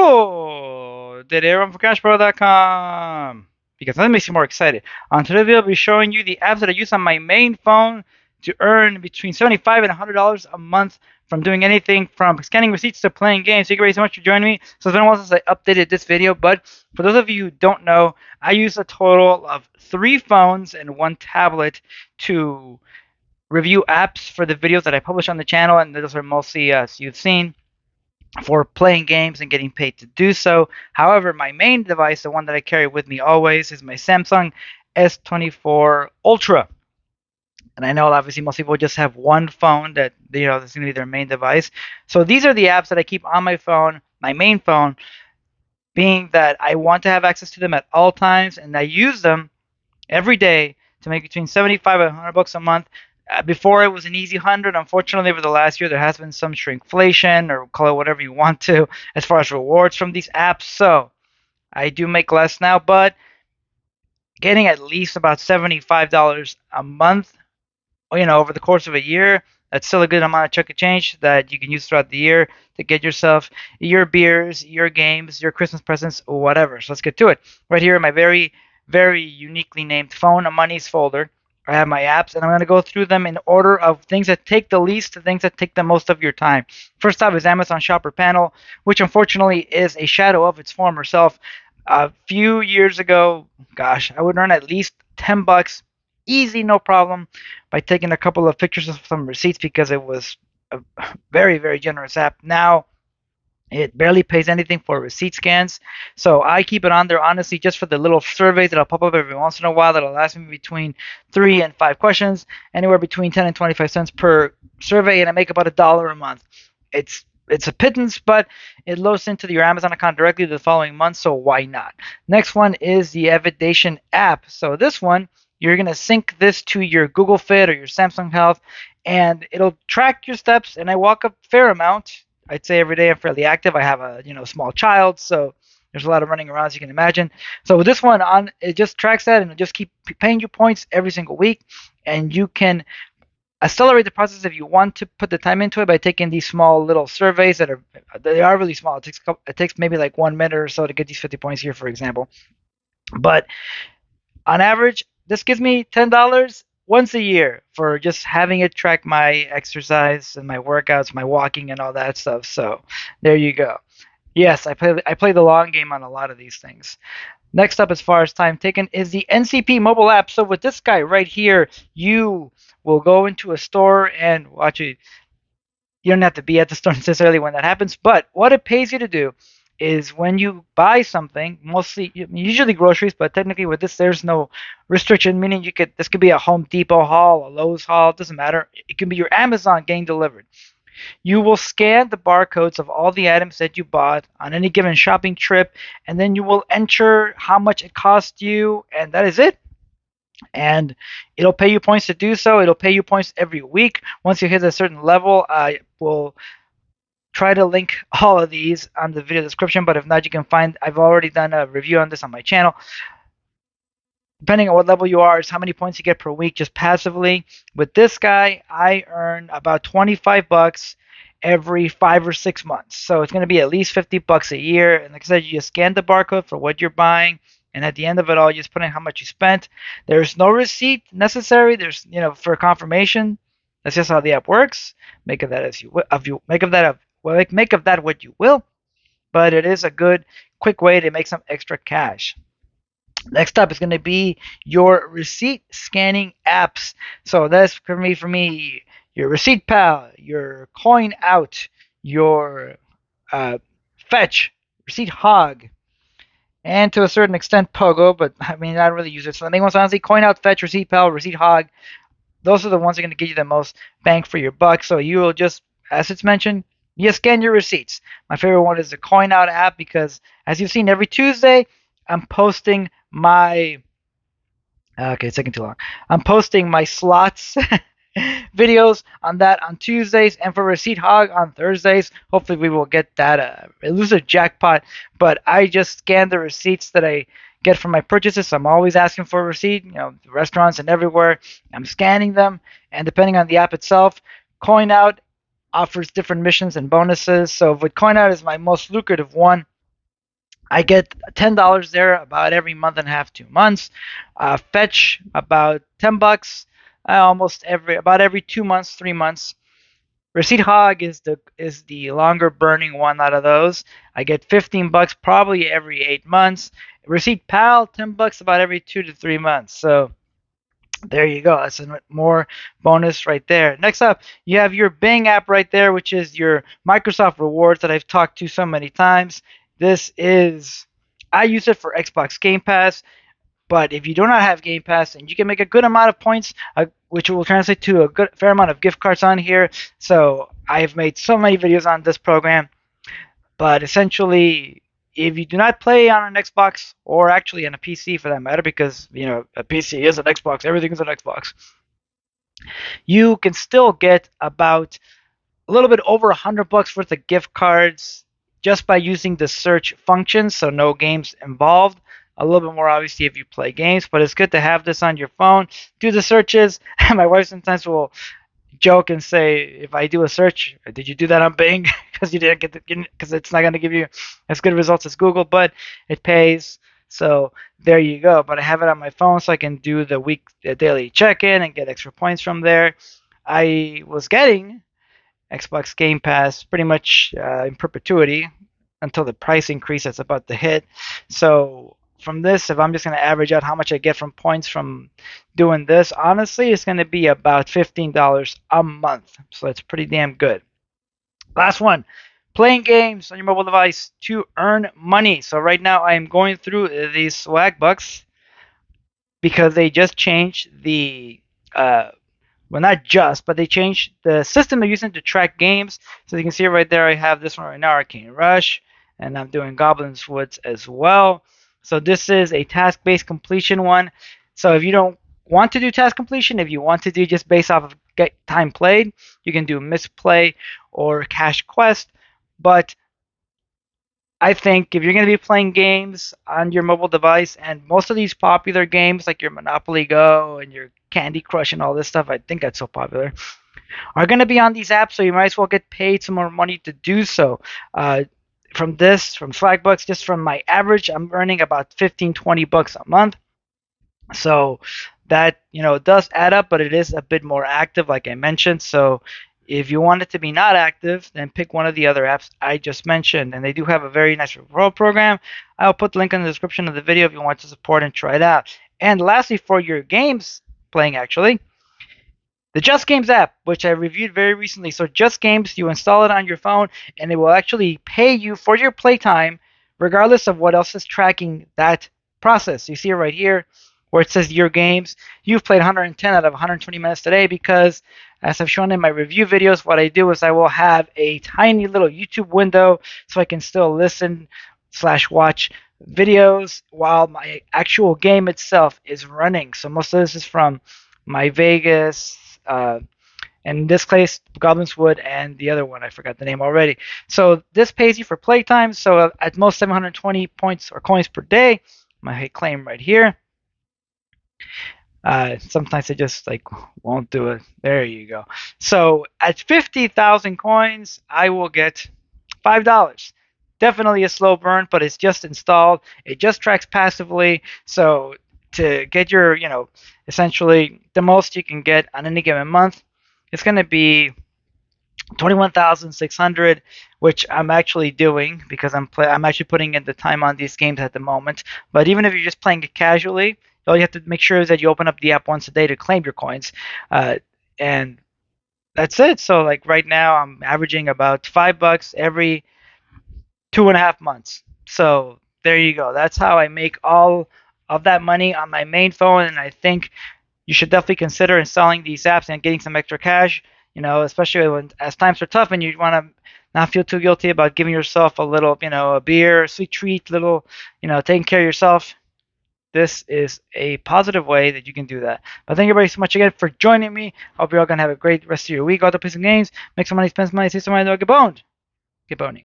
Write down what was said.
Cool! Did everyone from CashPro.com? Because that makes you more excited. On today's video, I'll be showing you the apps that I use on my main phone to earn between $75 and $100 a month from doing anything from scanning receipts to playing games. Thank you very so much for joining me. So it's been a while since I updated this video, but for those of you who don't know, I use a total of 3 phones and 1 tablet to review apps for the videos that I publish on the channel, and those are mostly, as you've seen, for playing games and getting paid to do so. However, my main device, the one that I carry with me always, is my Samsung S24 Ultra. And I know obviously most people just have one phone that that's going to be their main device. So these are the apps that I keep on my phone, my main phone, being that I want to have access to them at all times, and I use them every day to make between 75 and 100 bucks a month. Before it was an easy 100. Unfortunately, over the last year, there has been some shrinkflation, or call it whatever you want to, as far as rewards from these apps. So I do make less now, but getting at least about $75 a month, over the course of a year, that's still a good amount of chunk of change that you can use throughout the year to get yourself your beers, your games, your Christmas presents, or whatever. So let's get to it. Right here in my very, very uniquely named phone, a monies folder, I have my apps, and I'm going to go through them in order of things that take the least to things that take the most of your time. First off is Amazon Shopper Panel, which unfortunately is a shadow of its former self. A few years ago, gosh, I would earn at least 10 bucks easy, no problem, by taking a couple of pictures of some receipts because it was a very, very generous app. Now it barely pays anything for receipt scans, so I keep it on there honestly just for the little surveys that'll pop up every once in a while that'll ask me between 3 and 5 questions, anywhere between 10 and 25 cents per survey, and I make about $1 a month. It's a pittance, but it loads into your Amazon account directly the following month, so why not? Next one is the Evidation app. So this one, you're going to sync this to your Google Fit or your Samsung Health, and it'll track your steps, and I walk a fair amount. I'd say every day I'm fairly active. I have a small child, so there's a lot of running around, as you can imagine. So with this one on, it just tracks that, and it'll just keep paying you points every single week, and you can accelerate the process if you want to put the time into it by taking these small little surveys they are really small. It takes maybe like 1 minute or so to get these 50 points here, for example. But on average, this gives me $10 once a year for just having it track my exercise and my workouts, my walking, and all that stuff. So there you go. Yes, I play the long game on a lot of these things. Next up, as far as time taken, is the NCP mobile app. So with this guy right here, you will go into a store and watch it. You don't have to be at the store necessarily when that happens, but what it pays you to do is when you buy something, mostly usually groceries, but technically with this there's no restriction, meaning this could be a Home Depot haul, a Lowe's haul, it doesn't matter. It can be your Amazon getting delivered. You will scan the barcodes of all the items that you bought on any given shopping trip, and then you will enter how much it cost you, and that is it. And it'll pay you points to do so. It'll pay you points every week. Once you hit a certain level, I will try to link all of these on the video description, but if not, you can find, I've already done a review on this on my channel. Depending on what level you are is how many points you get per week just passively. With this guy, I earn about 25 bucks every 5 or 6 months. So it's going to be at least 50 bucks a year. And like I said, you just scan the barcode for what you're buying, and at the end of it all, you just put in how much you spent. There's no receipt necessary. There's, for confirmation. That's just how the app works. Make of that what you will. But it is a good, quick way to make some extra cash. Next up is going to be your receipt scanning apps. So that's for me, your Receipt Pal, your Coin Out, your Fetch, Receipt Hog, and to a certain extent Pogo, but I mean I don't really use it. So the main ones honestly, Coin Out, Fetch, Receipt Pal, Receipt Hog. Those are the ones that are going to give you the most bang for your buck. So you will just, as it's mentioned, you scan your receipts. My favorite one is the Coin Out app because, as you've seen, every Tuesday I'm posting my it's taking too long. I'm posting my slots videos on that on Tuesdays, and for Receipt Hog on Thursdays. Hopefully we will get that elusive jackpot, but I just scan the receipts that I get from my purchases. So I'm always asking for a receipt, restaurants and everywhere. I'm scanning them, and depending on the app itself, Coin Out offers different missions and bonuses. So with Coin Out is my most lucrative one. I get $10 there about every month and a half, 2 months. Fetch about $10, almost every 2 months, 3 months. Receipt Hog is the longer burning one out of those. I get $15 probably every 8 months. Receipt Pal, $10 about every 2 to 3 months. So there you go. That's more bonus right there. Next up, you have your Bing app right there, which is your Microsoft Rewards that I've talked to so many times. I use it for Xbox Game Pass. But if you do not have Game Pass, and you can make a good amount of points, which will translate to a good fair amount of gift cards on here. So I've made so many videos on this program. But essentially, if you do not play on an Xbox, or actually on a PC for that matter, because a PC is an Xbox, everything is an Xbox, you can still get about a little bit over $100 worth of gift cards just by using the search function, so no games involved. A little bit more obviously if you play games, but it's good to have this on your phone. Do the searches. My wife sometimes will joke and say, if I do a search, did you do that on Bing? Because you didn't because it's not going to give you as good results as Google, but it pays. So there you go. But I have it on my phone, so I can do the daily check-in and get extra points from there. I was getting Xbox Game Pass pretty much in perpetuity until the price increase that's about to hit. So from this, if I'm just going to average out how much I get from points from doing this, honestly, it's going to be about $15 a month. So that's pretty damn good. Last one, playing games on your mobile device to earn money. So right now I am going through these swag bucks because they just changed the well, not just, but they changed the system they're using to track games. So you can see right there, I have this one right now, Arcane Rush, and I'm doing Goblin's Woods as well. So this is a task-based completion one. So if you don't want to do task completion, if you want to do just based off of time played, you can do misplay or cash quest. But I think if you're going to be playing games on your mobile device, and most of these popular games like your Monopoly Go and your Candy Crush and all this stuff, I think that's so popular, are going to be on these apps, so you might as well get paid some more money to do so. From Swagbucks, just from my average, I'm earning about 15, $20 a month. So that does add up, but it is a bit more active, like I mentioned. So if you want it to be not active, then pick one of the other apps I just mentioned. And they do have a very nice referral program. I'll put the link in the description of the video if you want to support and try it out. And lastly, for your games playing, actually, the Just Games app, which I reviewed very recently. So Just Games, you install it on your phone, and it will actually pay you for your playtime, regardless of what else is tracking that process. You see it right here, where it says your games. You've played 110 out of 120 minutes today because, as I've shown in my review videos, what I do is I will have a tiny little YouTube window so I can still listen/watch videos while my actual game itself is running. So most of this is from my Vegas, in this case, Goblin's Wood, and the other one, I forgot the name already. So this pays you for playtime. So at most 720 points or coins per day. My claim right here. Sometimes I just won't do it. There you go. So at 50,000 coins, I will get $5. Definitely a slow burn, but it's just installed. It just tracks passively. So to get your, essentially the most you can get on any given month, it's going to be 21,600, which I'm actually doing because I'm actually putting in the time on these games at the moment. But even if you're just playing it casually, all you have to make sure is that you open up the app once a day to claim your coins, and that's it. So right now, I'm averaging about $5 every 2.5 months. So there you go. That's how I make all of that money on my main phone, and I think you should definitely consider installing these apps and getting some extra cash. Especially as times are tough and you want to not feel too guilty about giving yourself a little, a beer, a sweet treat, little, taking care of yourself. This is a positive way that you can do that. But thank you very so much again for joining me. Hope you're all going to have a great rest of your week. Go out to play some games, make some money, spend some money, save some money, don't get boned. Get boning.